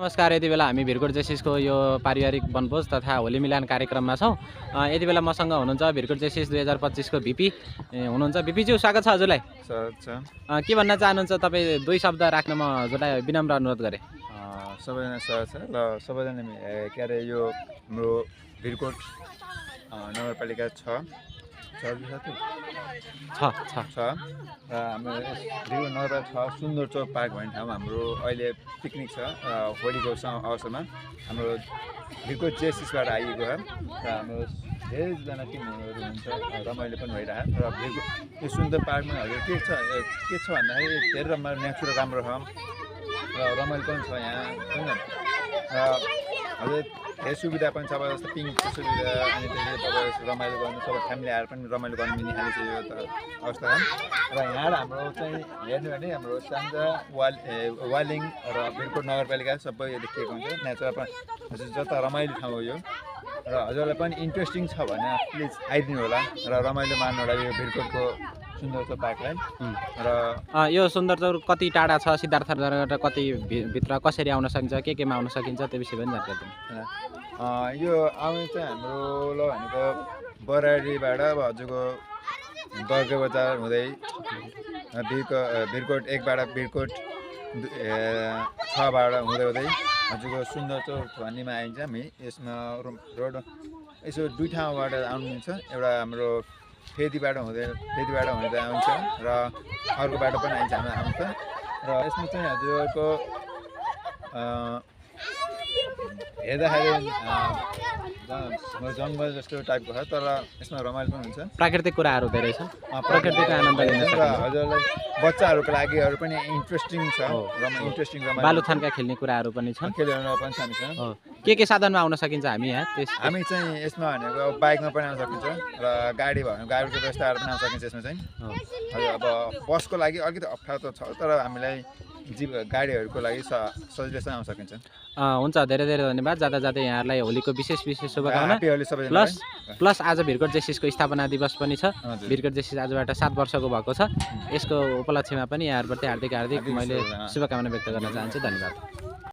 नमस्कार। यति बेला हामी भिरकोट जेसिसको यो पारिवारिक वनभोज तथा होली मिलन कार्यक्रममा छौँ। यति बेला मसँग हुनुहुन्छ भिरकोट जेसिस 2025 को भिपी हुनुहुन्छ। भिपीज्यू स्वागत छ हजुरलाई। के भन्न चाहनुहुन्छ तपाईँ? दुई शब्द राख्न म हजुरलाई विनम्र अनुरोध गरेँ। सबैजना स्वागत छ र सबैजना के अरे यो हाम्रो भिरकोट नगरपालिका 6 र हाम्रो भिरकोट नगरपालिका 6 सुन्दर चौक पार्क भन्ने ठाउँमा हाम्रो अहिले पिकनिक छ। होलीको अवसरमा हाम्रो भिरकोट जेसिसबाट आइएको हो र हाम्रो धेरैजना टिमहरू हुन्छ, रमाइलो पनि भइरहेको र भिरकोट यो सुन्दर पार्कमा हजुर के छ भन्दाखेरि धेरै रमाइलो, नेचुरल राम्रो छ र रमाइलो पनि छ यहाँ होइन। हजुर धेरै सुविधा पनि छ, अब जस्तो पिङको सुविधा, अनि त्यसले तपाईँ रमाइलो गर्नु, सबै फ्यामिली आएर पनि रमाइलो गर्नु मिल्ने खाले चाहिँ यो त अवस्था हो। र यहाँ हाम्रो चाहिँ हेर्नु भने हाम्रो सान्जा वालिङ र भिरकोट नगरपालिका सबै देखिएको हुन्छ। नेचुरल पनि हजुर जता रमाइलो ठाउँ हो यो र हजुरलाई पनि इन्ट्रेस्टिङ छ भने प्लिज आइदिनु होला र रमाइलो मान्नु होला यो भिरकोटको सुन्दर चौक पार्कलाई। र यो सुन्दर चौक कति टाढा छ? सिद्धार्थनगरबाट कति भित्र कसरी आउन सकिन्छ, केमा आउन सकिन्छ, त्यो विषय पनि जानकारी दिनु। यो आउने चाहिँ हाम्रो ल भनेको बराडीबाट अब हजुरको बर्गे बजार हुँदै भिरकोट 1 बाट भिरकोट 6 बाट हुँदै हजुरको सुन्दर चौक भन्नेमा आइन्छ हामी। यसमा रोड यसो दुई ठाउँबाट आउनु मिल्छ। एउटा हाम्रो फेदीबाट हुँदै आउँछ र अर्को बाटो पनि आइन्छ हाम्रो आउँछ। र यसमा चाहिँ हजुरको हेर्दाखेरि जङ्गल जस्तो टाइपको छ, तर यसमा रमाइलो पनि हुन्छ। प्राकृतिक कुराहरू धेरै छन्, प्रकृतिको आनन्द लिन र हजुरलाई बच्चाहरूको लागिहरू पनि इन्ट्रेस्टिङ छ, इन्ट्रेस्टिङ रमाइलो बालुथानका खेल्ने कुराहरू पनि छन्, खेल्न पनि हामीसँग। के साधनमा आउन सकिन्छ हामी यहाँ? हामी चाहिँ यसमा भनेको बाइकमा पनि आउन सकिन्छ र गाडी भयो भने गाडीको व्यवस्थाहरू पनि आउन सकिन्छ यसमा चाहिँ। हजुर अब बसको लागि अलिकति अप्ठ्यारो त छ, तर हामीलाई गाडीहरूको लागि सजिलैसँग आउन सकिन्छ। हुन्छ, धेरै धेरै धन्यवाद। जाँदा जाँदै यहाँहरूलाई होलीको विशेष शुभकामना। प्लस प्लस आज भिरकोट जेसिसको स्थापना दिवस पनि छ। भिरकोट जेसिस आजबाट 7 वर्षको भएको छ। यसको उपलक्ष्यमा पनि यहाँहरूप्रति हार्दिक मैले शुभकामना व्यक्त गर्न चाहन्छु। धन्यवाद।